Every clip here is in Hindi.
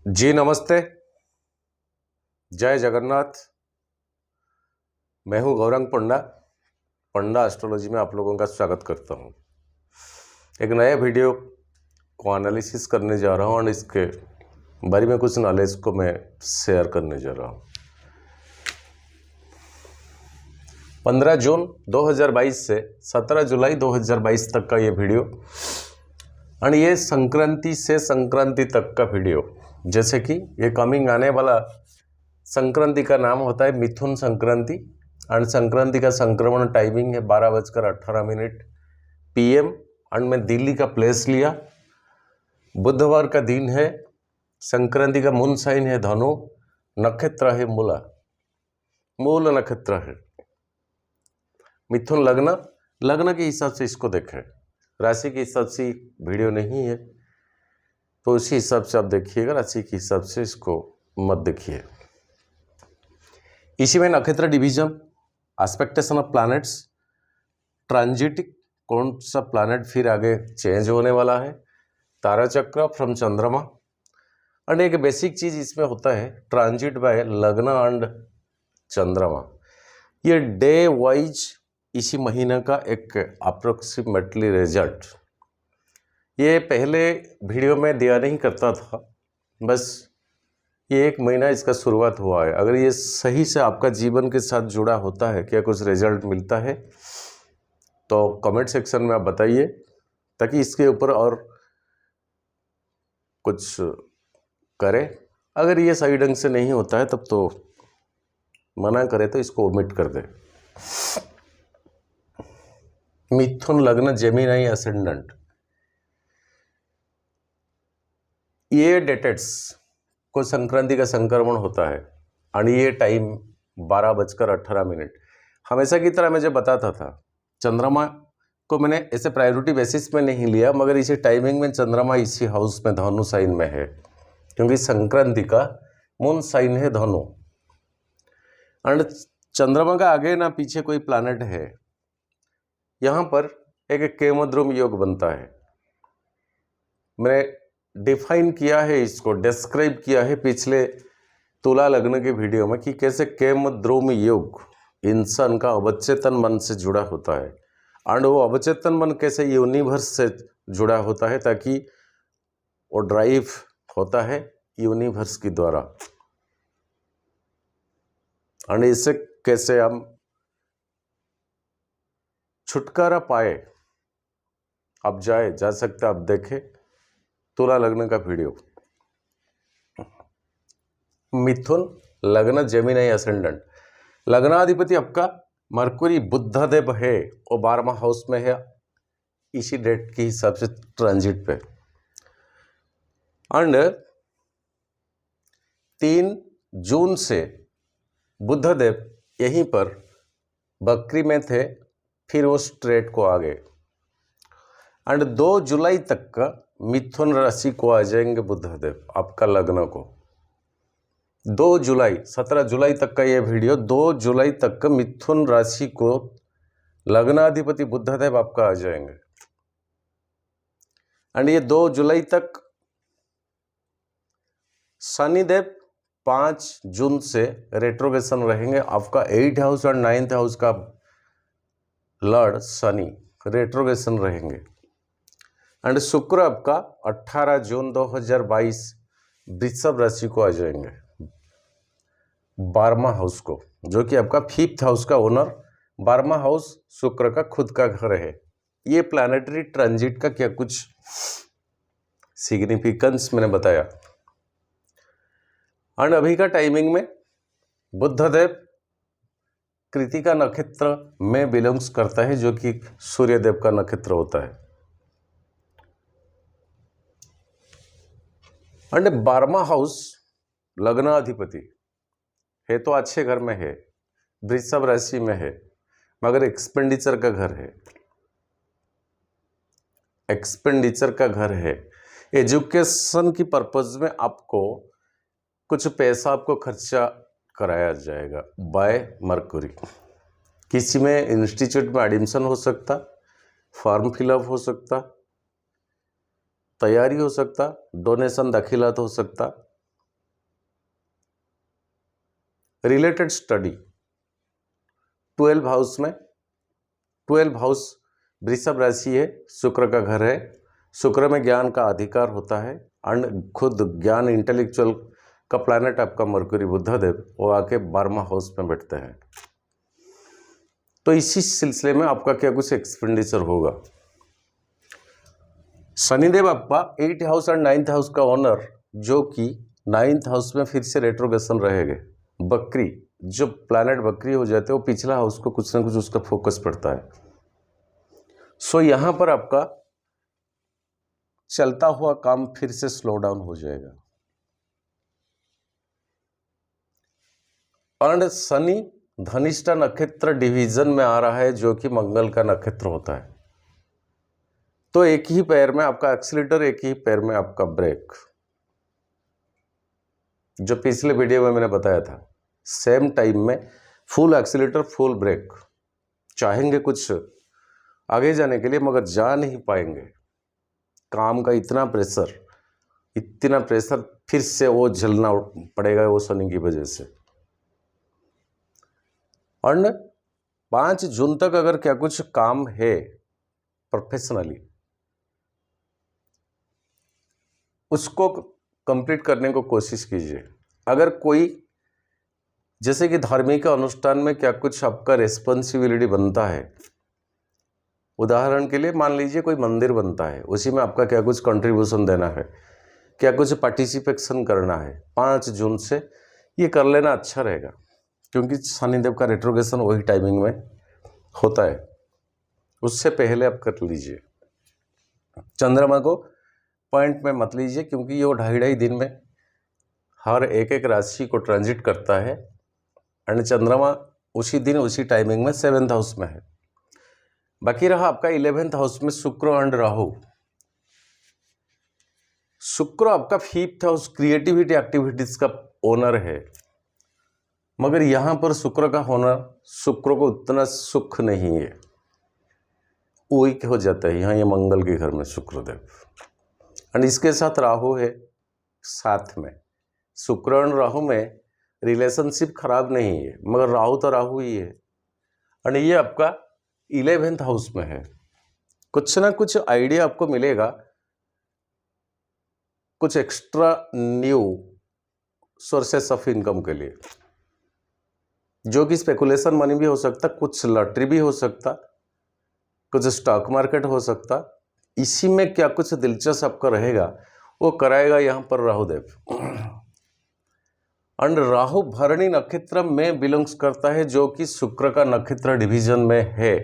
जी नमस्ते, जय जगन्नाथ। मैं हूं गौरंग पंडा। पंडा एस्ट्रोलॉजी में आप लोगों का स्वागत करता हूं। एक नया वीडियो को एनालिसिस करने जा रहा हूं और इसके बारे में कुछ नॉलेज को मैं शेयर करने जा रहा हूं। 15 जून 2022 से 17 जुलाई 2022 तक का ये वीडियो और ये संक्रांति से संक्रांति तक का वीडियो। जैसे कि ये कमिंग आने वाला संक्रांति का नाम होता है मिथुन संक्रांति और संक्रांति का संक्रमण टाइमिंग है 12:18 PM और मैं दिल्ली का प्लेस लिया। बुधवार का दिन है, संक्रांति का मून साइन है धनु, नक्षत्र है मूला, मूल नक्षत्र है। मिथुन लग्न के हिसाब से इसको देखें, राशि के हिसाब से वीडियो नहीं है तो उसी हिसाब से आप देखिएगा, राशि के हिसाब से इसको मत देखिए। इसी में नक्षत्र division, expectation of planets, transit, कौन सा प्लैनेट फिर आगे चेंज होने वाला है, तारा चक्र फ्रॉम चंद्रमा। और एक बेसिक चीज इसमें होता है ट्रांजिट बाय लग्न एंड चंद्रमा। ये डे वाइज इसी महीने का एक अप्रोक्सीमेटली रिजल्ट ये पहले वीडियो में दिया नहीं करता था, बस ये एक महीना इसका शुरुआत हुआ है। अगर ये सही से आपका जीवन के साथ जुड़ा होता है, क्या कुछ रिजल्ट मिलता है तो कमेंट सेक्शन में आप बताइए, ताकि इसके ऊपर और कुछ करें। अगर ये सही ढंग से नहीं होता है तब तो मना करे तो इसको ओमिट कर दे। मिथुन लग्न जेमिनी असेंडेंट, ये डेटेट्स को संक्रांति का संक्रमण होता है और ये टाइम 12:18। हमेशा की तरह मैं जो बताता था, चंद्रमा को मैंने ऐसे प्रायोरिटी बेसिस में नहीं लिया, मगर इसी टाइमिंग में चंद्रमा इसी हाउस में धनु साइन में है, क्योंकि संक्रांति का मून साइन है धनु। और चंद्रमा का आगे ना पीछे कोई प्लैनेट है, यहाँ पर एक केमद्रुम योग बनता है। मैंने डिफाइन किया है, इसको डिस्क्राइब किया है पिछले तुला लग्न के वीडियो में कि कैसे केमद्रुम योग इंसान का अवचेतन मन से जुड़ा होता है और वो अवचेतन मन कैसे यूनिवर्स से जुड़ा होता है, ताकि वो ड्राइव होता है यूनिवर्स की द्वारा। और इससे कैसे हम छुटकारा पाए, अब जा सकते आप देखें तुला लग्न का वीडियो। मिथुन लग्न जेमिनी असेंडेंट, लग्नाधिपति आपका मरकुरी बुधदेव है, वो 12वां हाउस में है इसी डेट के हिसाब से ट्रांजिट पे। एंड 3 जून से बुधदेव यहीं पर बकरी में थे, फिर वो स्ट्रेट को आ गए एंड 2 जुलाई तक का मिथुन राशि को आ जाएंगे बुधदेव आपका लग्न को। 2 जुलाई 17 जुलाई तक का ये वीडियो, 2 जुलाई तक का मिथुन राशि को लग्नाधिपति बुधदेव आपका आ जाएंगे। एंड ये 2 जुलाई तक शनिदेव 5 जून से रेट्रोगेशन रहेंगे। आपका 8 हाउस और 9th हाउस का लॉर्ड शनि रेट्रोगेशन रहेंगे। एंड शुक्र आपका 18 जून 2022 वृषभ राशि को आ जाएंगे 12वां हाउस को, जो कि आपका 5th हाउस का ओनर। 12वां हाउस शुक्र का खुद का घर है। ये प्लैनेटरी ट्रांजिट का क्या कुछ सिग्निफिकेंस मैंने बताया। और अभी का टाइमिंग में बुधदेव कृतिका नक्षत्र में बिलोंग्स करता है, जो कि सूर्यदेव का नक्षत्र होता है। और 12वां हाउस लग्नाधिपति है तो अच्छे घर में है, वृषभ राशि में है, मगर एक्सपेंडिचर का घर है, एक्सपेंडिचर का घर है। एजुकेशन की पर्पज में आपको कुछ पैसा आपको खर्चा कराया जाएगा बाय मरकुरी। किसी में इंस्टीट्यूट में एडमिशन हो सकता, फॉर्म फिलअप हो सकता, तैयारी हो सकता, डोनेशन दाखिलात हो सकता, रिलेटेड स्टडी 12 हाउस में, 12 हाउस वृषभ राशि है, शुक्र का घर है, शुक्र में ज्ञान का अधिकार होता है एंड खुद ज्ञान इंटेलेक्चुअल का प्लैनेट आपका मरकुरी बुधदेव वो आके 12वां हाउस में बैठते हैं। तो इसी सिलसिले में आपका क्या कुछ एक्सपेंडिचर होगा। शनिदेव आपका 8th house and 9th house का ओनर, जो कि 9th हाउस में फिर से रेट्रोग्रेशन रहेंगे। बकरी, जो प्लैनेट बकरी हो जाते हैं वो पिछला हाउस को कुछ ना कुछ उसका फोकस पड़ता है। सो यहां पर आपका चलता हुआ काम फिर से स्लो डाउन हो जाएगा। और शनि धनिष्ठा नक्षत्र डिवीजन में आ रहा है, जो कि मंगल का नक्षत्र होता है। तो एक ही पैर में आपका एक्सीलेटर, एक ही पैर में आपका ब्रेक, जो पिछले वीडियो में मैंने बताया था। सेम टाइम में फुल एक्सीलेटर फुल ब्रेक। चाहेंगे कुछ आगे जाने के लिए मगर जा नहीं पाएंगे। काम का इतना प्रेशर फिर से वो झेलना पड़ेगा वो शनि की वजह से। और 5 जून तक अगर क्या कुछ काम है प्रोफेशनली, उसको कंप्लीट करने को कोशिश कीजिए। अगर कोई जैसे कि धार्मिक अनुष्ठान में क्या कुछ आपका रेस्पॉन्सिबिलिटी बनता है, उदाहरण के लिए मान लीजिए कोई मंदिर बनता है, उसी में आपका क्या कुछ कंट्रीब्यूशन देना है, क्या कुछ पार्टिसिपेशन करना है, 5 जून से ये कर लेना अच्छा रहेगा, क्योंकि शनिदेव का रेट्रोग्रेशन वही टाइमिंग में होता है। उससे पहले आप कर लीजिए। चंद्रमा को पॉइंट में मत लीजिए, क्योंकि ये 2.5 दिन में हर एक राशि को ट्रांजिट करता है एंड चंद्रमा उसी दिन उसी टाइमिंग में 7th हाउस में है। बाकी रहा आपका 11th हाउस में शुक्र एंड राहु। शुक्र आपका 5th हाउस क्रिएटिविटी एक्टिविटीज का ओनर है, मगर यहां पर शुक्र का होना शुक्र को उतना सुख नहीं है, वीक हो जाता है यहाँ ये मंगल के घर में शुक्रदेव। एंड इसके साथ राहु है साथ में। शुक्र और राहु में रिलेशनशिप खराब नहीं है, मगर राहु तो राहु ही है। एंड ये आपका 11th हाउस में है। कुछ ना कुछ आइडिया आपको मिलेगा, कुछ extra new sources of income के लिए, जो कि स्पेकुलेशन मनी भी हो सकता, कुछ लॉटरी भी हो सकता, कुछ स्टॉक मार्केट हो सकता। इसी में क्या कुछ दिलचस्प आपका रहेगा वो कराएगा यहाँ पर राहुदेव। एंड राहु भरणी नक्षत्र में बिलोंग्स करता है, जो कि शुक्र का नक्षत्र डिवीजन में है।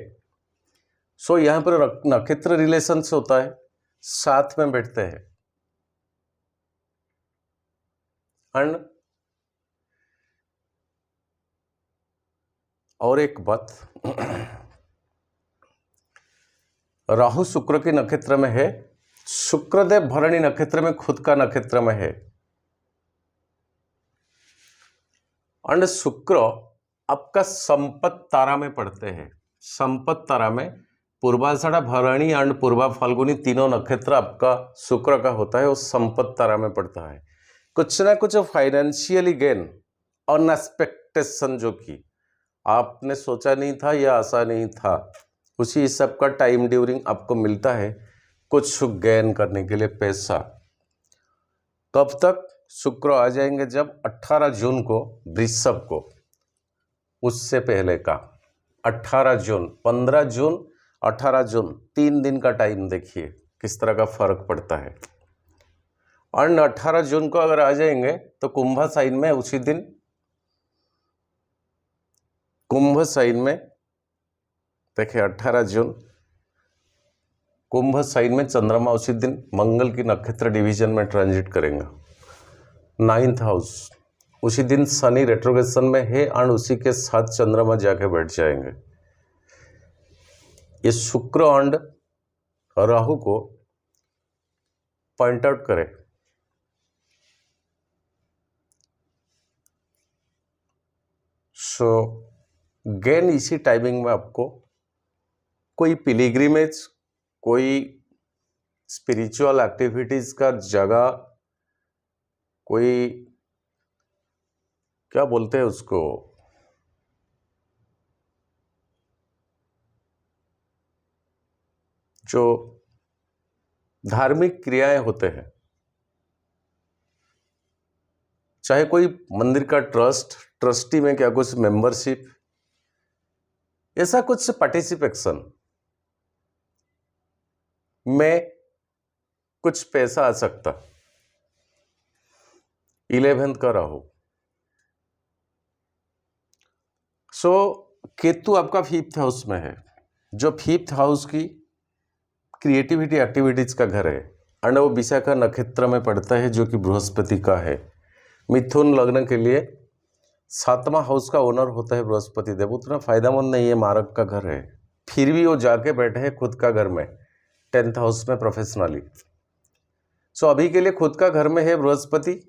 सो यहाँ पर नक्षत्र रिलेशन से होता है, साथ में बैठते हैं। एंड और एक बात, राहु शुक्र के नक्षत्र में है, शुक्रदेव भरणी नक्षत्र में खुद का नक्षत्र में है। एंड शुक्र आपका संपत तारा में पड़ते हैं। संपत तारा में पूर्वाषाढ़ा भरणी एंड पूर्वा फाल्गुनी तीनों नक्षत्र आपका शुक्र का होता है, वो संपत तारा में पड़ता है। कुछ ना कुछ फाइनेंशियली गेन, अनएक्सपेक्टेशन, जो कि आपने सोचा नहीं था या आशा नहीं था, उसी सब का टाइम ड्यूरिंग आपको मिलता है कुछ गेन करने के लिए पैसा। कब तक? शुक्र आ जाएंगे जब 18 जून को वृषभ को, उससे पहले का 18 जून, 15 जून, 18 जून, 3 दिन का टाइम देखिए किस तरह का फर्क पड़ता है। और 18 जून को अगर आ जाएंगे तो कुंभ साइन में उसी दिन, कुंभ साइन में देखिए 18 जून कुंभ साइन में चंद्रमा उसी दिन मंगल की नक्षत्र डिवीजन में ट्रांजिट करेंगे। 9th हाउस उसी दिन शनि रेट्रोग्रेशन में है और उसी के साथ चंद्रमा जाके बैठ जाएंगे। ये शुक्र और राहु को पॉइंट आउट करें। सो गेन इसी टाइमिंग में आपको कोई पिलिग्रिमेज, कोई स्पिरिचुअल एक्टिविटीज का जगह, कोई क्या बोलते हैं उसको, जो धार्मिक क्रियाएं होते हैं, चाहे कोई मंदिर का ट्रस्टी में क्या कुछ मेंबरशिप, ऐसा कुछ पार्टिसिपेशन में कुछ पैसा आ सकता। 11th का राहु, सो केतु आपका 5th हाउस में है, जो 5th हाउस की क्रिएटिविटी एक्टिविटीज का घर है, और वो विशाखा नक्षत्र में पड़ता है जो कि बृहस्पति का है। मिथुन लग्न के लिए 7वां हाउस का ओनर होता है बृहस्पति देव, उतना फायदेमंद नहीं है, मारक का घर है, फिर भी वो जाके बैठे हैं खुद का घर में 10th हाउस में प्रोफेशनली। सो अभी के लिए खुद का घर में है बृहस्पति,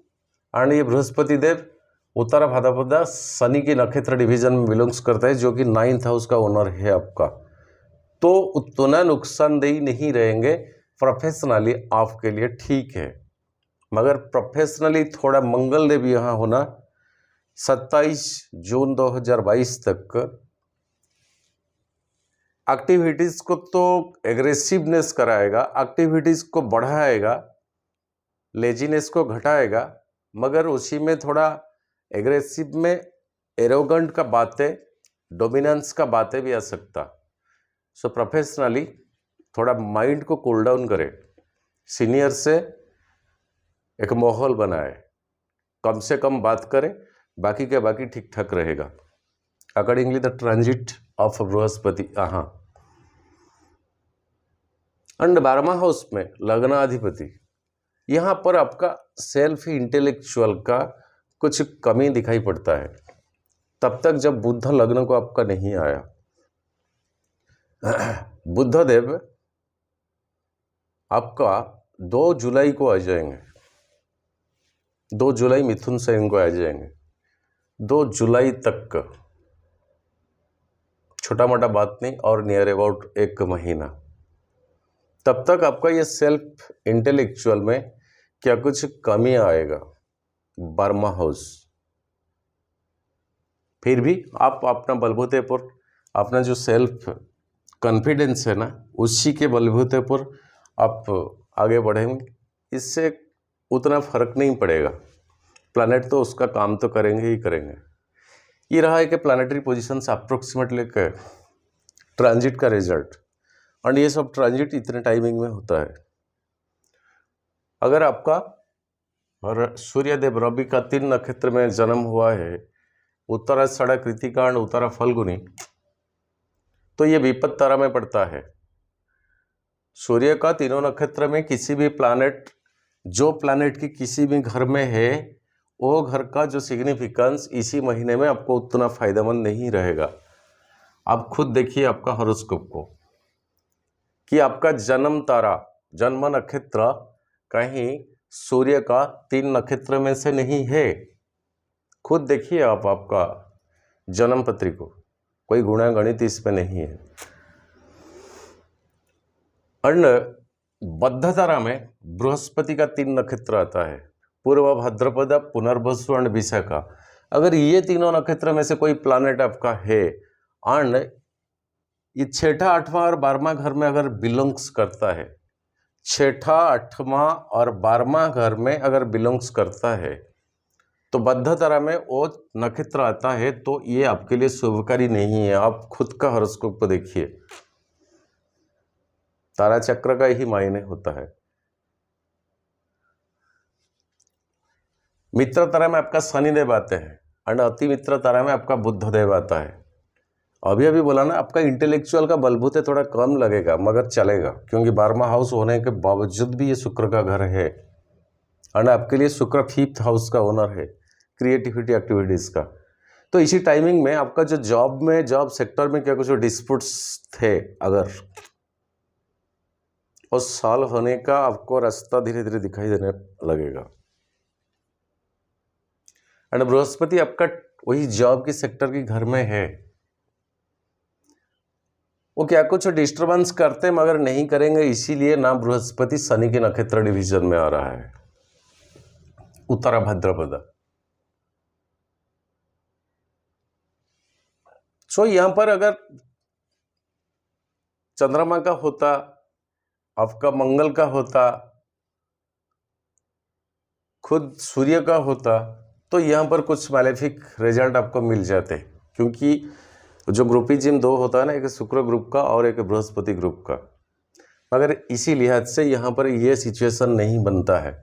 और ये बृहस्पति देव उत्तरा भाद्रपद शनि की नक्षत्र डिवीजन में बिलोंग्स करता है, जो कि 9th हाउस का ओनर है आपका। तो उतना नुकसानदेही नहीं रहेंगे, प्रोफेशनली आपके लिए ठीक है, मगर प्रोफेशनली थोड़ा मंगल देव यहाँ होना 27 जून 2022 तक एक्टिविटीज को तो एग्रेसिवनेस कराएगा, एक्टिविटीज को बढ़ाएगा, लेजीनेस को घटाएगा, मगर उसी में थोड़ा एग्रेसिव में एरोगेंट का बातें, डोमिनेंस का बातें भी आ सकता। सो प्रोफेशनली थोड़ा माइंड को कूल डाउन करे, सीनियर से एक माहौल बनाए, कम से कम बात करे, बाकी के बाकी ठीक ठाक रहेगा accordingly the transit of Brihaspati. हाँ, एंड 12वां हाउस में लग्नाधिपति, यहाँ पर आपका सेल्फ इंटेलेक्चुअल का कुछ कमी दिखाई पड़ता है तब तक जब बुध लग्न को आपका नहीं आया। बुध देव आपका 2 जुलाई को आ जाएंगे, 2 जुलाई मिथुन से इनको आ जाएंगे, 2 जुलाई तक, छोटा मोटा बात नहीं, और नियर अबाउट 1 महीना, तब तक आपका ये सेल्फ इंटेलेक्चुअल में क्या कुछ कमी आएगा 12वां हाउस। फिर भी आप अपना बलबूते पर, अपना जो सेल्फ कॉन्फिडेंस है ना, उसी के बलबूते पर आप आगे बढ़ेंगे, इससे उतना फर्क नहीं पड़ेगा। प्लैनेट तो उसका काम तो करेंगे ही करेंगे। ये रहा है कि प्लैनेटरी पोजीशंस अप्रोक्सीमेटली ट्रांजिट का रिजल्ट, और ये सब ट्रांजिट इतने टाइमिंग में होता है। अगर आपका और सूर्यदेव रवि का 3 नक्षत्र में जन्म हुआ है, उत्तराषाढ़ा कृतिका और उत्तरा फल्गुनी, तो ये विपद तारा में पड़ता है। सूर्य का तीनों नक्षत्र में किसी भी प्लैनेट, जो प्लैनेट की किसी भी घर में है, वो घर का जो सिग्निफिकेंस इसी महीने में आपको उतना फायदेमंद नहीं रहेगा। आप खुद देखिए आपका हॉरोस्कोप को कि आपका जन्म तारा, जन्म नक्षत्र कहीं सूर्य का 3 नक्षत्र में से नहीं है। खुद देखिए आप आपका जन्म पत्री को, कोई गुणा गणित इसमें नहीं है। अन्न बद्ध तारा में बृहस्पति का 3 नक्षत्र आता है, पूर्व भाद्रपद, पुनर्वसु और विशाखा। अगर ये तीनों नक्षत्र में से कोई प्लैनेट आपका है, और ये 6ठा, 8वां और 12वां घर में अगर बिलोंग्स करता है, 6ठा, 8वां और 12वां घर में अगर बिलोंग्स करता है, तो बद्ध तारा में वो नक्षत्र आता है, तो ये आपके लिए शुभकारी नहीं है। आप खुद का हॉरोस्कोप को देखिए, तारा चक्र का ही मायने होता है। मित्र तारा में आपका शनिदेव आते हैं, और अति मित्र तारा में आपका बुध देव आता है। अभी अभी बोला ना, आपका इंटेलेक्चुअल का बलबूते थोड़ा कम लगेगा, मगर चलेगा, क्योंकि 12वां हाउस होने के बावजूद भी ये शुक्र का घर है, और आपके लिए शुक्र 5th हाउस का ओनर है, क्रिएटिविटी एक्टिविटीज का। तो इसी टाइमिंग में आपका जो जॉब में, जॉब सेक्टर में क्या कुछ डिस्प्यूट्स थे, अगर उस साल होने का आपको रास्ता धीरे धीरे दिखाई देने लगेगा। एंड बृहस्पति आपका वही जॉब की सेक्टर की घर में है, वो क्या कुछ डिस्टर्बेंस करते मगर नहीं करेंगे, इसीलिए ना बृहस्पति शनि के नक्षत्र डिवीजन में आ रहा है, उत्तरा भाद्रपद। सो यहाँ पर अगर चंद्रमा का होता, आपका मंगल का होता, खुद सूर्य का होता, तो यहाँ पर कुछ मैलेफिक रिजल्ट आपको मिल जाते, क्योंकि जो ग्रुपिज्म दो होता है ना, एक शुक्र ग्रुप का और एक बृहस्पति ग्रुप का, मगर इसी लिहाज से यहाँ पर ये सिचुएशन नहीं बनता है।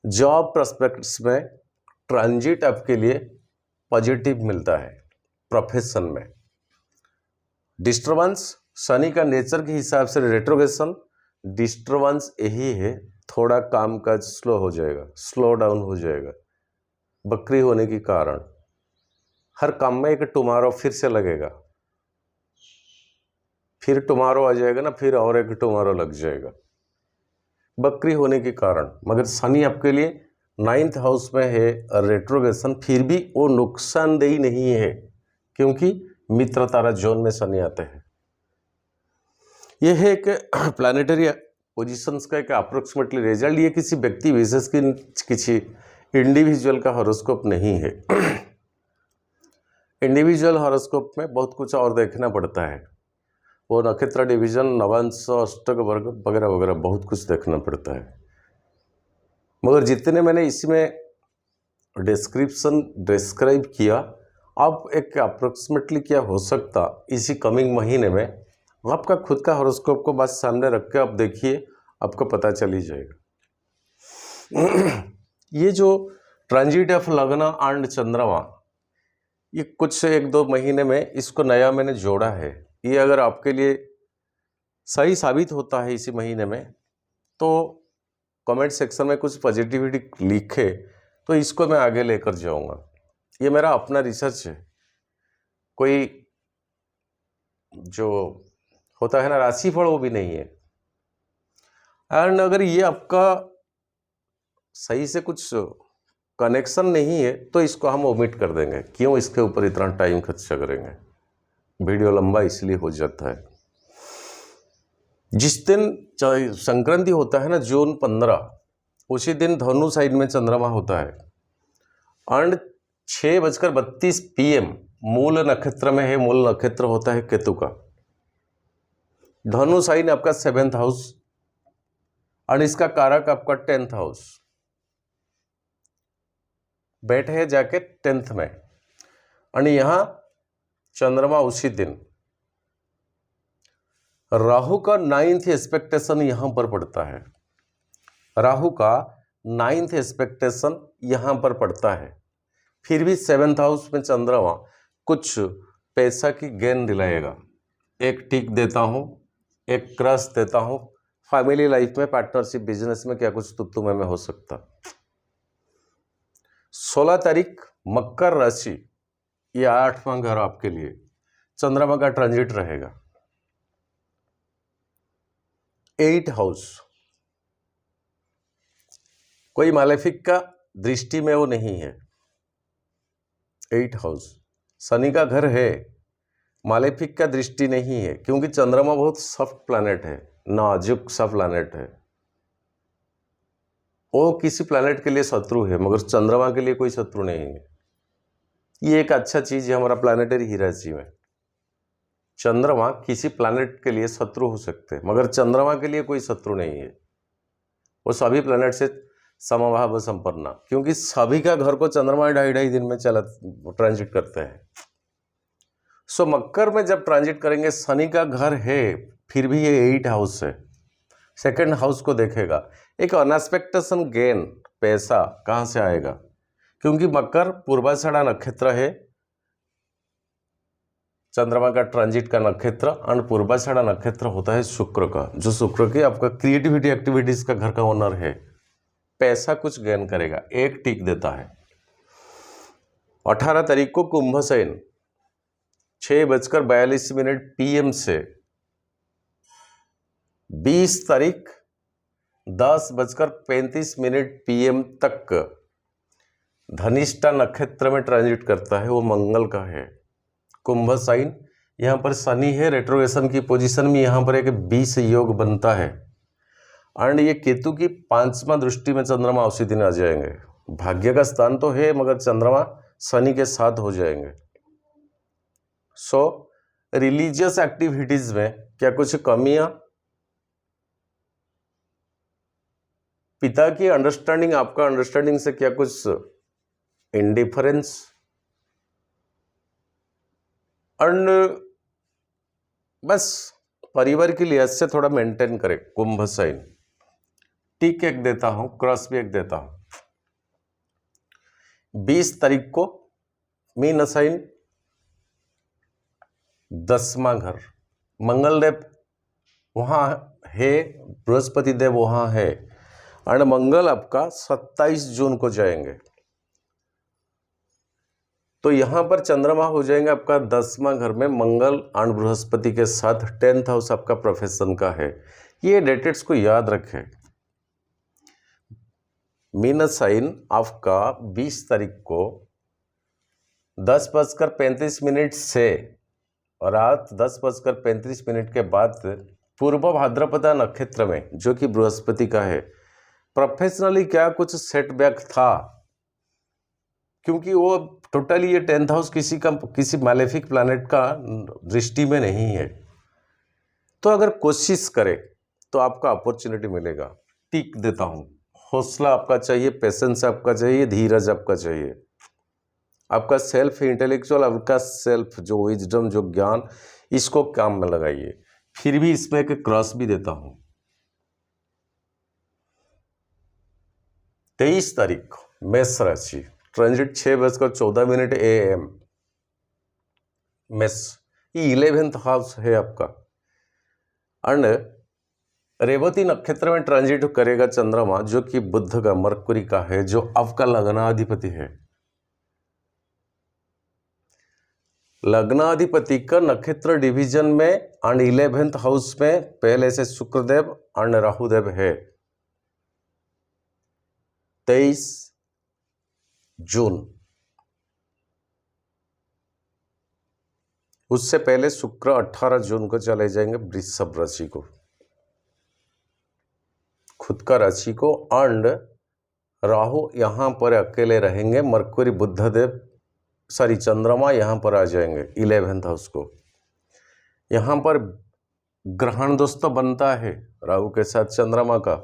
जॉब प्रोस्पेक्ट्स में ट्रांजिट आपके लिए पॉजिटिव मिलता है। प्रोफेशन में डिस्टर्बेंस, शनि का नेचर के हिसाब से रेट्रोग्रेशन डिस्टर्बेंस यही है, थोड़ा काम काज स्लो हो जाएगा, स्लो डाउन हो जाएगा। बकरी होने के कारण हर काम में एक टुमारो फिर से लगेगा, फिर टुमारो आ जाएगा ना, फिर और एक टुमारो लग जाएगा, बकरी होने के कारण। मगर शनि आपके लिए 9th हाउस में है रेट्रोग्रेशन, फिर भी वो नुकसानदेही नहीं है, क्योंकि मित्र तारा जोन में शनि आते हैं। यह है एक प्लानिटरी पोजीशंस का एक अप्रोक्सीमेटली रिजल्ट। ये किसी व्यक्ति विशेष की किसी इंडिविजुअल का हॉरोस्कोप नहीं है। इंडिविजुअल हॉरोस्कोप में बहुत कुछ और देखना पड़ता है, वो नक्षत्र डिवीजन, नवांश, अष्टक वर्ग वगैरह वगैरह बहुत कुछ देखना पड़ता है। मगर जितने मैंने इसमें डिस्क्राइब किया, अब एक अप्रोक्सीमेटली क्या हो सकता इसी कमिंग महीने में, आपका खुद का हॉरोस्कोप को बस सामने रख के आप देखिए, आपको पता चल ही जाएगा। ये जो ट्रांजिट ऑफ लग्न एंड चंद्रमा, ये कुछ 1-2 महीने में इसको नया मैंने जोड़ा है। ये अगर आपके लिए सही साबित होता है इसी महीने में, तो कमेंट सेक्शन में कुछ पॉजिटिविटी लिखे, तो इसको मैं आगे लेकर जाऊंगा। ये मेरा अपना रिसर्च है, कोई जो होता है ना राशिफल, वो भी नहीं है। एंड अगर ये आपका सही से कुछ कनेक्शन नहीं है तो इसको हम ओमिट कर देंगे, क्यों इसके ऊपर इतना टाइम खर्चा करेंगे, वीडियो लंबा इसलिए हो जाता है। जिस दिन संक्रांति होता है ना, जून 15, उसी दिन धनु साइन में चंद्रमा होता है एंड 6:32 PM मूल नक्षत्र में है। मूल नक्षत्र होता है केतु का। धनु साइन आपका 7th हाउस और इसका कारक आपका 10th हाउस, बैठे है जाके 10th में। और यहाँ चंद्रमा उसी दिन, राहु का 9th एक्सपेक्टेशन यहां पर पड़ता है, राहु का 9th एक्सपेक्टेशन यहां पर पड़ता है। फिर भी 7th हाउस में चंद्रमा कुछ पैसा की गेन दिलाएगा। एक टिक देता हूं, एक क्रश देता हूं, फैमिली लाइफ में, पार्टनरशिप, बिजनेस में क्या कुछ तुम में हो सकता। 16 तारीख मकर राशि, ये 8वां घर आपके लिए चंद्रमा का ट्रांजिट रहेगा। 8 हाउस, कोई मालेफिक का दृष्टि में वो नहीं है। 8 हाउस शनि का घर है, मालेफिक का दृष्टि नहीं है, क्योंकि चंद्रमा बहुत सॉफ्ट प्लैनेट है, नाजुक सा प्लैनेट है। वो किसी प्लैनेट के लिए शत्रु है, मगर चंद्रमा के लिए कोई शत्रु नहीं है। ये एक अच्छा चीज है हमारा प्लैनेटरी हीरार्ची में। चंद्रमा किसी प्लैनेट के लिए शत्रु हो सकते हैं, मगर चंद्रमा के लिए कोई शत्रु नहीं है। वो सभी प्लैनेट से समभाव संपन्न, क्योंकि सभी का घर को चंद्रमा 2.5 दिन में ट्रांजिट करते हैं। सो मकर में जब ट्रांजिट करेंगे, शनि का घर है, फिर भी ये 8 हाउस है, 2nd हाउस को देखेगा। एक अनएक्सपेक्टेशन गेन, पैसा कहाँ से आएगा, क्योंकि मकर पूर्वाषाढ़ा नक्षत्र है, चंद्रमा का ट्रांजिट का नक्षत्र। और पूर्वाषाढ़ा नक्षत्र होता है शुक्र का, जो शुक्र की आपका क्रिएटिविटी एक्टिविटीज का घर का ओनर है। पैसा कुछ गेन करेगा, एक टिक देता है। 18 तारीख को कुंभ शयन 6:42 PM से 20 तारीख 10:35 PM तक धनिष्ठा नक्षत्र में ट्रांजिट करता है, वो मंगल का है। कुंभ साइन, यहाँ पर शनि है रेट्रोग्रेशन की पोजीशन में, यहाँ पर एक 20 योग बनता है। एंड ये केतु की 5वां दृष्टि में चंद्रमा उसी दिन आ जाएंगे। भाग्य का स्थान तो है, मगर चंद्रमा शनि के साथ हो जाएंगे। सो रिलीजियस एक्टिविटीज में क्या कुछ कमियां, पिता की अंडरस्टैंडिंग आपका अंडरस्टैंडिंग से क्या कुछ इंडिफरेंस, एंड बस परिवार की लिहाज से थोड़ा मेंटेन करें। कुंभ साइन, टिक एक देता हूं, क्रॉस भी एक देता हूं। 20 तारीख को मीन साइन, 10वां घर, मंगल देव वहां है, बृहस्पति देव वहां है, और मंगल आपका 27 जून को जाएंगे। तो यहां पर चंद्रमा हो जाएंगे आपका 10वां घर में मंगल और बृहस्पति के साथ। 10th हाउस आपका प्रोफेशन का है। ये डेटेट्स को याद रखें। मीन साइन आपका 20 तारीख को 10:35 से रात 10:35 के बाद पूर्व भाद्रपदा नक्षत्र में, जो कि बृहस्पति का है, प्रोफेशनली क्या कुछ सेटबैक था, क्योंकि वो टोटली ये 10th हाउस किसी मैलेफिक प्लैनेट का दृष्टि में नहीं है। तो अगर कोशिश करें तो आपका अपॉर्चुनिटी मिलेगा। टिक देता हूं। हौसला आपका चाहिए, पेशेंस आपका चाहिए, धीरज आपका चाहिए, आपका सेल्फ इंटेलेक्चुअल, आपका सेल्फ जो विजडम, जो ज्ञान, इसको काम में लगाइए। फिर भी इसमें एक क्रॉस भी देता हूं। 23 तारीख मेष राशि, ट्रांजिट 6:14 AM, मेष, ये 11th हाउस है आपका। एंड रेवती नक्षत्र में ट्रांजिट करेगा चंद्रमा, जो कि बुध का, मरकुरी का है, जो आपका लग्नाधिपति है। लग्नाधिपति का नक्षत्र डिवीजन में एंड 11th हाउस में पहले से शुक्रदेव एंड राहुदेव है। 23 जून, उससे पहले शुक्र 18 जून को चले जाएंगे वृषभ राशि को, खुद का राशि को, एंड राहु यहां पर अकेले रहेंगे। मरकुरी, बुधदेव, चंद्रमा यहां पर आ जाएंगे 11th हाउस को। यहां पर ग्रहण दोस्तों बनता है राहु के साथ चंद्रमा का,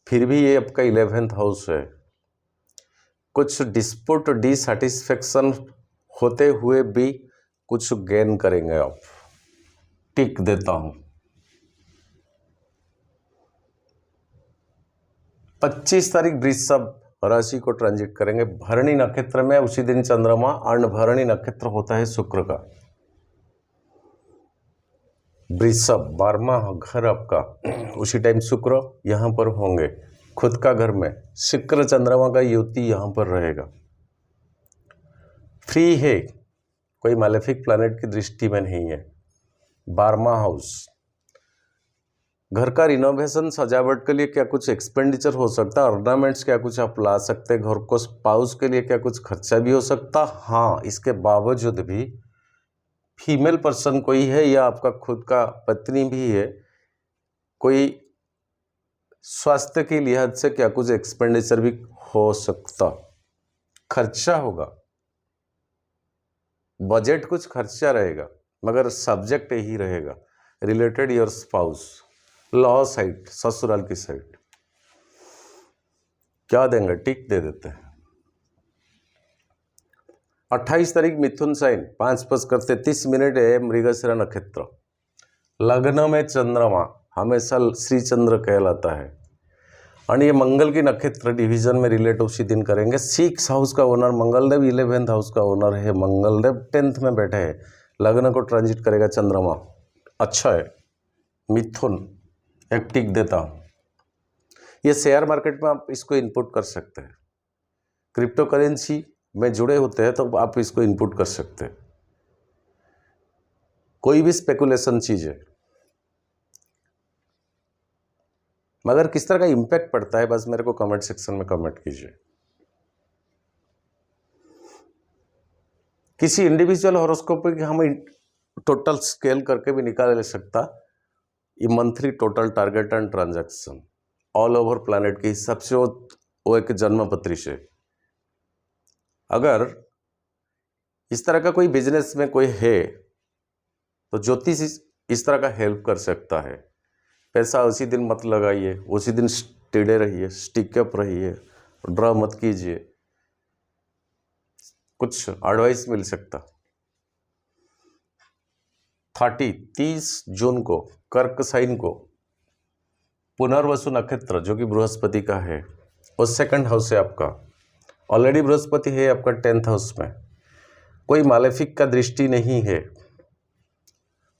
फिर भी ये आपका 11th हाउस है। कुछ डिस्प्यूट, डिसैटिस्फैक्शन होते हुए भी कुछ गेन करेंगे आप। टिक देता हूं। 25 तारीख वृषभ राशि को ट्रांजिट करेंगे भरणी नक्षत्र में, उसी दिन चंद्रमा, और भरणी नक्षत्र होता है शुक्र का। वृषभ 12वां घर आपका, उसी टाइम शुक्र यहां पर होंगे खुद का घर में। शुक्र चंद्रमा का युति यहां पर रहेगा। फ्री है, कोई मैलेफिक प्लैनेट की दृष्टि में नहीं है। 12वां हाउस, घर का रिनोवेशन, सजावट के लिए क्या कुछ एक्सपेंडिचर हो सकता है, ऑर्नामेंट्स क्या कुछ आप ला सकते हैं घर को, स्पाउस के लिए क्या कुछ खर्चा भी हो सकता। हाँ, इसके बावजूद भी फीमेल पर्सन कोई है या आपका खुद का पत्नी भी है, कोई स्वास्थ्य के लिहाज से क्या कुछ एक्सपेंडिचर भी हो सकता, खर्चा होगा, बजट कुछ खर्चा रहेगा, मगर सब्जेक्ट यही रहेगा related your spouse. Law side, ससुराल की साइड क्या देंगे, टिक दे देते हैं। 28 तारीख मिथुन साइन, 5:33 AM, मृगशिरा नक्षत्र, लग्न में चंद्रमा, हमेशा श्री चंद्र कहलाता है, और ये मंगल की नक्षत्र डिवीजन में रिलेट उसी दिन करेंगे। 6 हाउस का ओनर मंगलदेव, 11th हाउस का ओनर है मंगलदेव, 10th में बैठे हैं। लग्न को ट्रांजिट करेगा चंद्रमा, अच्छा है। मिथुन एक टिक देता हूं। ये शेयर मार्केट में आप इसको इनपुट कर सकते हैं, क्रिप्टो करेंसी में जुड़े होते हैं तो आप इसको इनपुट कर सकते हैं। कोई भी स्पेकुलेशन चीज है, मगर किस तरह का इम्पैक्ट पड़ता है बस मेरे को कमेंट सेक्शन में कमेंट कीजिए। किसी इंडिविजुअल हॉरोस्कोप की हम टोटल स्केल करके भी निकाल ले सकता, ये monthly total target and transaction all over planet के हिसाब से वो एक जन्म पत्री से। अगर इस तरह का कोई बिजनेस में कोई है तो ज्योतिष इस तरह का हेल्प कर सकता है। पैसा उसी दिन मत लगाइए, उसी दिन टिड़े रहिए, स्टिकअप रहिए, ड्रा मत कीजिए, कुछ एडवाइस मिल सकता। 30 जून को कर्क साइन को पुनर्वसु नक्षत्र जो कि बृहस्पति का है, और सेकंड हाउस है आपका, ऑलरेडी बृहस्पति है आपका 10th हाउस में, कोई मालेफिक का दृष्टि नहीं है।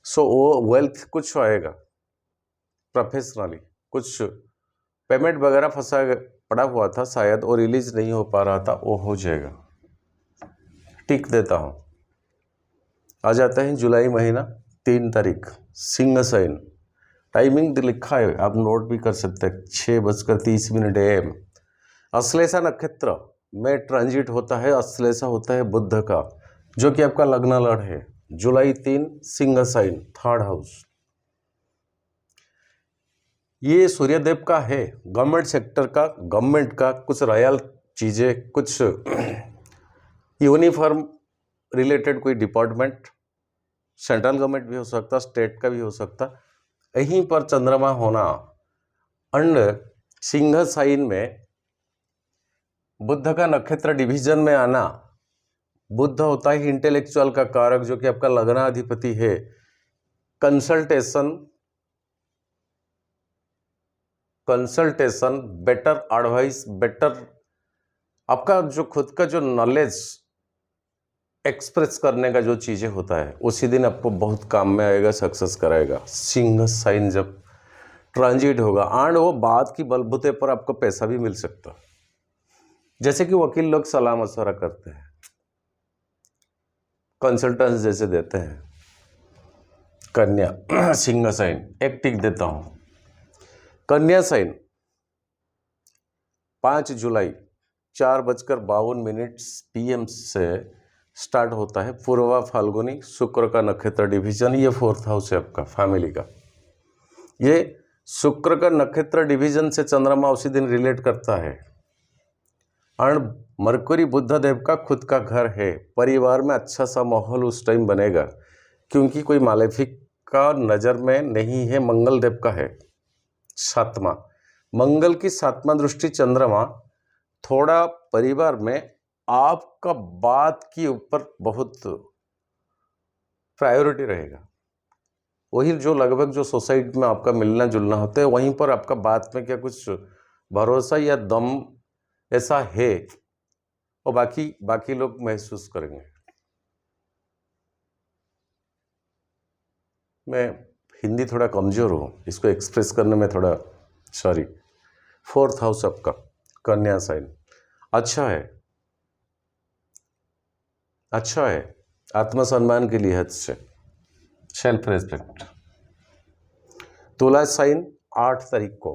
सो वो वेल्थ कुछ आएगा, प्रोफेशनली कुछ पेमेंट वगैरह फंसा पड़ा हुआ था शायद, और रिलीज नहीं हो पा रहा था, वो हो जाएगा। टिक देता हूँ। आ जाता है जुलाई महीना 3 तारीख, सिंह साइन। टाइमिंग लिखा है, आप नोट भी कर सकते हैं, 6:30 AM। अश्लेषा नक्षत्र में ट्रांजिट होता है, अश्लेषा होता है बुध का, जो कि आपका लग्न लड़ है। जुलाई 3, सिंह साइन, 3rd हाउस। ये सूर्यदेव का है, गवर्नमेंट सेक्टर का, गवर्नमेंट का कुछ रॉयल चीज़ें, कुछ यूनिफॉर्म रिलेटेड कोई डिपार्टमेंट, सेंट्रल गवर्नमेंट भी हो सकता, स्टेट का भी हो सकता, यहीं पर चंद्रमा होना एंड सिंह साइन में बुध का नक्षत्र डिवीजन में आना। बुध होता है इंटेलेक्चुअल का कारक, जो कि आपका लग्नाधिपति है। कंसल्टेशन, बेटर एडवाइस, बेटर आपका जो खुद का जो नॉलेज एक्सप्रेस करने का जो चीज़ें होता है, उसी दिन आपको बहुत काम में आएगा, सक्सेस कराएगा। सिंह साइन जब ट्रांजिट होगा एंड वो बात की बलबूते पर आपको पैसा भी मिल सकता, जैसे कि वकील लोग सलाह मशवरा करते हैं, कंसल्टेंट्स जैसे देते हैं। कन्या सिंह साइन, एक टिक देता हूं। कन्या साइन 5 जुलाई 4:52 PM से स्टार्ट होता है। पूर्वा फाल्गुनी, शुक्र का नक्षत्र डिवीजन, ये 4th हाउस है आपका फैमिली का। ये शुक्र का नक्षत्र डिवीजन से चंद्रमा उसी दिन रिलेट करता है। एंड मरकुरी बुध देव का खुद का घर है। परिवार में अच्छा सा माहौल उस टाइम बनेगा, क्योंकि कोई मालेफिक का नज़र में नहीं है, मंगल देव का है। 7वां, मंगल की 7वां दृष्टि चंद्रमा, थोड़ा परिवार में आपका बात के ऊपर बहुत प्रायोरिटी रहेगा। वही जो लगभग जो सोसाइटी में आपका मिलना जुलना होता है, वहीं पर आपका बात में क्या कुछ भरोसा या दम ऐसा है, और बाकी लोग महसूस करेंगे। मैं हिंदी थोड़ा कमज़ोर हूँ, इसको एक्सप्रेस करने में थोड़ा सॉरी। 4th हाउस आपका कन्या साइन अच्छा है, अच्छा है, आत्मसम्मान के लिहाज से, सेल्फ रेस्पेक्ट। तुला साइन 8 तारीख को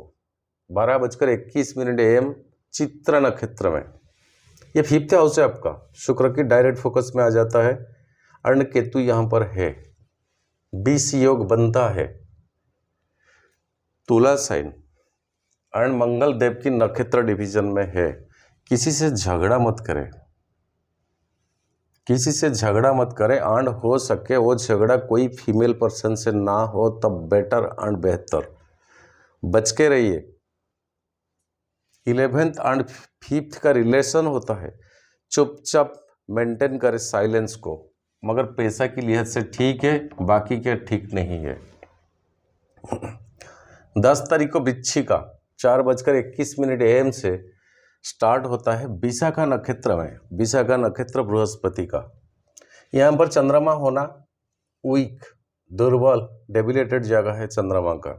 12:21 AM चित्र नक्षत्र में, ये 5th हाउस है आपका, शुक्र की डायरेक्ट फोकस में आ जाता है। अर्ण केतु यहाँ पर है, 20 योग बनता है। तुला साइन अर्ण मंगल देव की नक्षत्र डिवीजन में है। किसी से झगड़ा मत करें, किसी से झगड़ा मत करें, एंड हो सके वो झगड़ा कोई फीमेल पर्सन से ना हो, तब बेटर एंड बेहतर, बच के रहिए। 11th एंड 5th का रिलेशन होता है, चुपचाप मेंटेन करें साइलेंस को, मगर पैसा की लिहाज से ठीक है, बाकी के ठीक नहीं है। 10 तारीख को वृश्चिका 4:21 AM से स्टार्ट होता है विशाखा नक्षत्र में। विशाखा नक्षत्र बृहस्पति का, यहाँ पर चंद्रमा होना वीक, दुर्बल, डेबिलेटेड जगह है चंद्रमा का।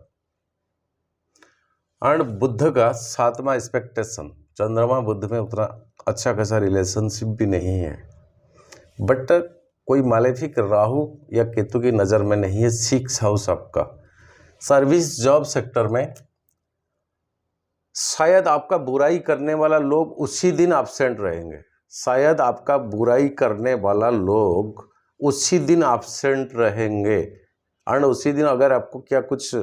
एंड बुध का 7वां एक्सपेक्टेशन, चंद्रमा बुध में उतना अच्छा खासा रिलेशनशिप भी नहीं है, बट कोई मालेफिक राहु या केतु की नज़र में नहीं है। 6th हाउस आपका, सर्विस जॉब सेक्टर में शायद आपका बुराई करने वाला लोग उसी दिन एब्सेंट रहेंगे, शायद आपका बुराई करने वाला लोग उसी दिन एब्सेंट रहेंगे। एंड उसी दिन अगर आपको क्या कुछ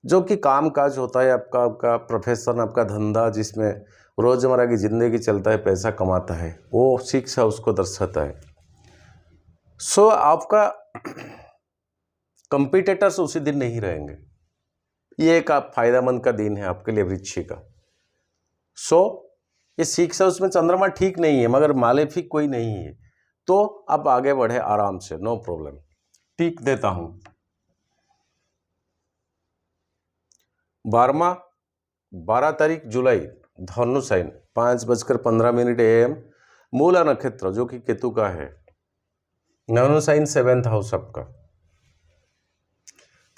जो कि काम काज होता है, आपका प्रोफेशन, आपका धंधा, जिसमें रोज़मर्रा की ज़िंदगी चलता है, पैसा कमाता है, वो 6 हाउस को दर्शाता है। सो आपका कंपिटिटर्स उसी दिन नहीं रहेंगे। ये एक आप फायदेमंद का दिन है आपके लिए वृश्चिक का। सो ये 6 है, उसमें चंद्रमा ठीक नहीं है मगर मालेफिक कोई नहीं है, तो आप आगे बढ़े आराम से, नो प्रॉब्लम। टिक देता हूं। 12 तारीख जुलाई, धनु साइन, 5:15 AM, मूला नक्षत्र जो कि केतु का है, धनु साइन 7th हाउस आपका।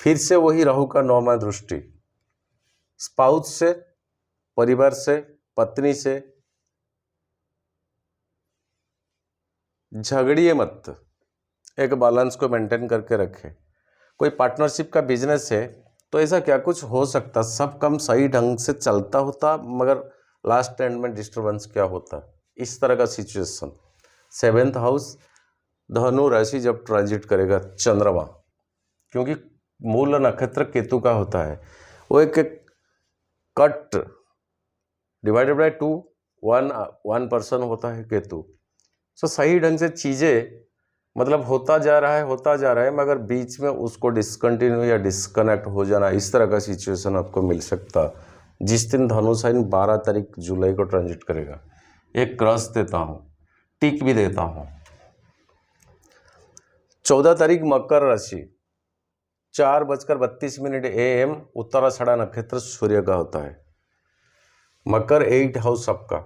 फिर से वही राहु का 9वां दृष्टि, स्पाउस से, परिवार से, पत्नी से झगड़िए मत, एक बैलेंस को मेंटेन करके रखें। कोई पार्टनरशिप का बिजनेस है तो ऐसा क्या कुछ हो सकता, सब काम सही ढंग से चलता होता मगर लास्ट एंड में डिस्टर्बेंस क्या होता, इस तरह का सिचुएशन। 7th हाउस धनु राशि जब ट्रांजिट करेगा चंद्रमा, क्योंकि मूल नक्षत्र केतु का होता है, वो एक कट डिवाइडेड बाय 2 1 पर्सन होता है केतु। सो सही ढंग से चीज़ें मतलब होता जा रहा है मगर बीच में उसको डिसकंटिन्यू या डिस्कनेक्ट हो जाना, इस तरह का सिचुएशन आपको मिल सकता जिस दिन धनु साइन 12 तारीख जुलाई को ट्रांजिट करेगा। एक क्रॉस देता हूँ, टिक भी देता हूँ। 14 तारीख मकर राशि, 4:32 AM, उत्तराषाढ़ा नक्षत्र सूर्य का होता है। मकर 8 हाउस आपका,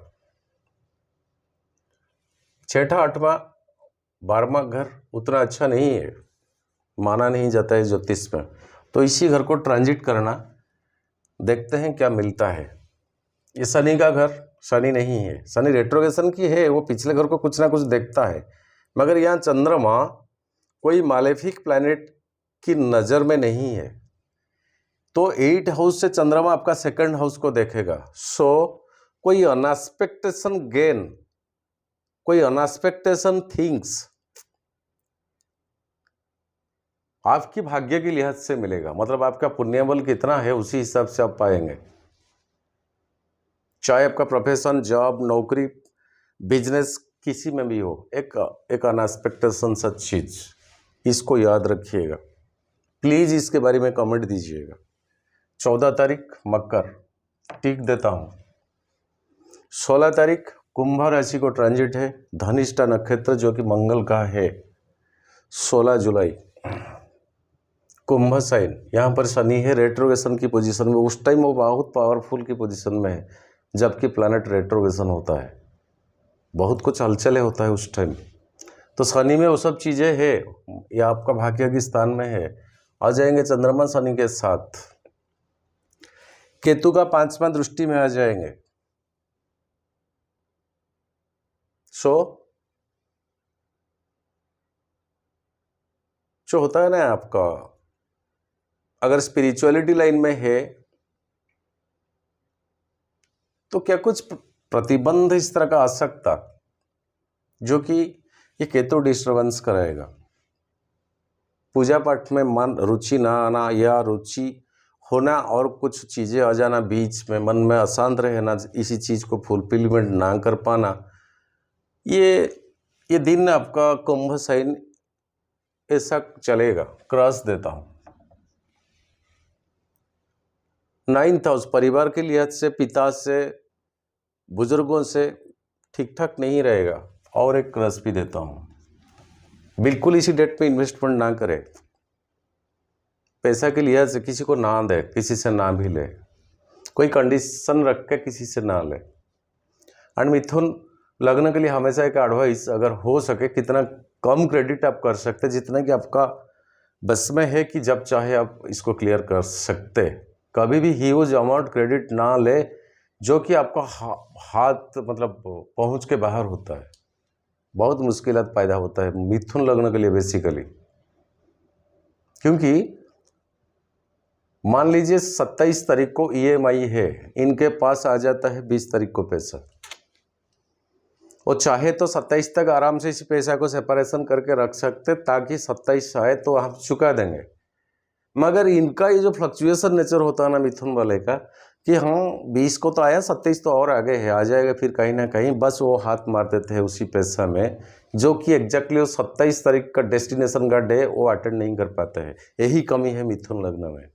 6ठा 8वां 12वां घर उतना अच्छा नहीं है, माना नहीं जाता है ज्योतिष में, तो इसी घर को ट्रांजिट करना, देखते हैं क्या मिलता है। ये शनि का घर, शनि नहीं है, शनि रेट्रोगेशन की है, वो पिछले घर को कुछ ना कुछ देखता है, मगर यहाँ चंद्रमा कोई मालेफिक प्लैनेट की नज़र में नहीं है, तो 8 हाउस से चंद्रमा आपका 2nd हाउस को देखेगा। सो कोई अनएक्सपेक्टेशन गेन, कोई अनएक्सपेक्टेशन थिंग्स आपकी भाग्य की लिहाज से मिलेगा, मतलब आपका पुण्य बल कितना है उसी हिसाब से आप पाएंगे। चाहे आपका प्रोफेशन, जॉब, नौकरी, बिजनेस किसी में भी हो, एक अनएक्सपेक्टेशन सच चीज, इसको याद रखिएगा। प्लीज इसके बारे में कमेंट दीजिएगा। 14 तारीख मकर, टिक देता हूं। 16 तारीख कुंभ राशि को ट्रांजिट है, धनिष्ठा नक्षत्र जो कि मंगल का है। 16 जुलाई कुंभ साइन, यहाँ पर शनि है रेट्रोगेशन की पोजीशन में, उस टाइम वो बहुत पावरफुल की पोजीशन में है जबकि प्लैनेट रेट्रोगेशन होता है, बहुत कुछ हलचल होता है उस टाइम। तो शनि में वो सब चीज़ें है, ये आपका भाग्य के स्थान में है। आ जाएंगे चंद्रमा शनि के साथ, केतु का 5वां दृष्टि में आ जाएंगे। सो जो होता है ना आपका, अगर स्पिरिचुअलिटी लाइन में है तो क्या कुछ प्रतिबंध इस तरह का आ सकता जो कि ये केतु डिस्टर्बेंस कराएगा। पूजा पाठ में मन रुचि ना आना या रुचि होना और कुछ चीज़ें आ जाना बीच में, मन में अशांत रहना, इसी चीज़ को फुलफिलमेंट ना कर पाना, ये दिन आपका कुंभ साइन ऐसा चलेगा। क्रॉस देता हूँ। 9th हाउस परिवार के लिहाज से, पिता से, बुजुर्गों से ठीक ठाक नहीं रहेगा, और एक क्रॉस भी देता हूँ। बिल्कुल इसी डेट पे इन्वेस्टमेंट ना करें, पैसा के लिहाज से किसी को ना दे, किसी से ना भी ले, कोई कंडीशन रख के किसी से ना ले। एंड मिथुन लग्न के लिए हमेशा एक एडवाइस, अगर हो सके कितना कम क्रेडिट आप कर सकते, जितना कि आपका बस में है कि जब चाहे आप इसको क्लियर कर सकते। कभी भी ह्यूज अमाउंट क्रेडिट ना ले जो कि आपका हाथ मतलब पहुंच के बाहर होता है, बहुत मुश्किलात पैदा होता है मिथुन लग्न के लिए बेसिकली। क्योंकि मान लीजिए 27 तारीख को EMI है, इनके पास आ जाता है 20 तारीख को पैसा, वो चाहे तो 27 तक आराम से इस पैसा को सेपरेशन करके रख सकते ताकि 27 आए तो हम चुका देंगे। मगर इनका ये जो फ्लक्चुएशन नेचर होता है ना मिथुन वाले का, कि हाँ 20 को तो आया, 27 तो और आगे है, आ जाएगा फिर कहीं ना कहीं, बस वो हाथ मार देते हैं उसी पैसा में, जो कि एग्जैक्टली वो 27 तारीख का डेस्टिनेशन का डे वो अटेंड नहीं कर पाते हैं। यही कमी है मिथुन लग्न में।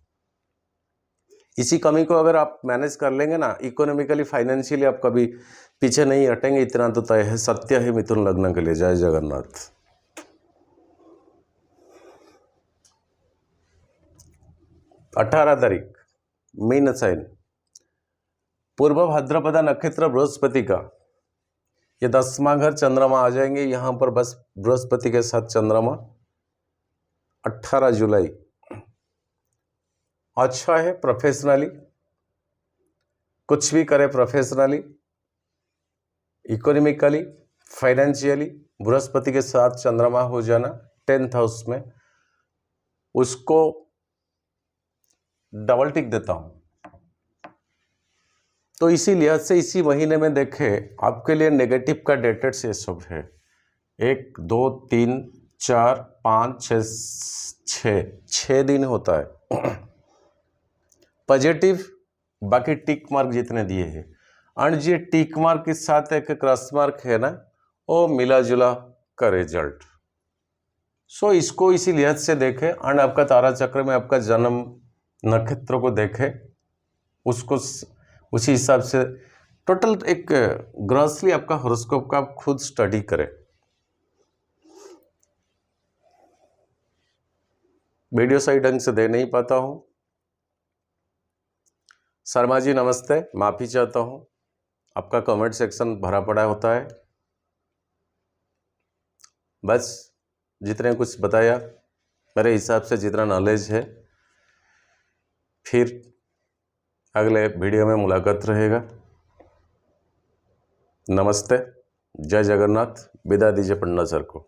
इसी कमी को अगर आप मैनेज कर लेंगे ना, इकोनॉमिकली फाइनेंशियली आप कभी पीछे नहीं हटेंगे, इतना तो तय है, सत्य है मिथुन लग्न के लिए। जय जगन्नाथ। 18 तारीख मीन साइन, पूर्व भाद्रपदा नक्षत्र बृहस्पति का, ये 10वां घर चंद्रमा आ जाएंगे यहाँ पर, बस बृहस्पति के साथ चंद्रमा 18 जुलाई। अच्छा है प्रोफेशनली, कुछ भी करे प्रोफेशनली, इकोनॉमिकली, फाइनेंशियली, बृहस्पति के साथ चंद्रमा हो जाना 10th हाउस में, उसको डबल टिक देता हूं। तो इसी लिहाज से इसी महीने में देखें आपके लिए नेगेटिव का डेटेड्स ये सब है, 1 2 3 4 5 6 दिन होता है पॉजिटिव, बाकी टिक मार्क जितने दिए हैं, और ये टिक मार्क के साथ एक क्रॉस मार्क है ना, वो मिला जुला का रिजल्ट। सो इसको इसी लिहाज से देखें, और आपका तारा चक्र में आपका जन्म नक्षत्र को देखें, उसको उसी हिसाब से टोटल एक ग्रॉसली आपका हॉरोस्कोप का आप खुद स्टडी करें। वीडियो सही ढंग से दे नहीं पाता हूं, शर्मा जी नमस्ते, माफ़ी चाहता हूं, आपका कमेंट सेक्शन भरा पड़ा होता है। बस जितने कुछ बताया मेरे हिसाब से, जितना नॉलेज है, फिर अगले वीडियो में मुलाकात रहेगा। नमस्ते, जय जगन्नाथ। विदा दीजिए पन्ना सर को।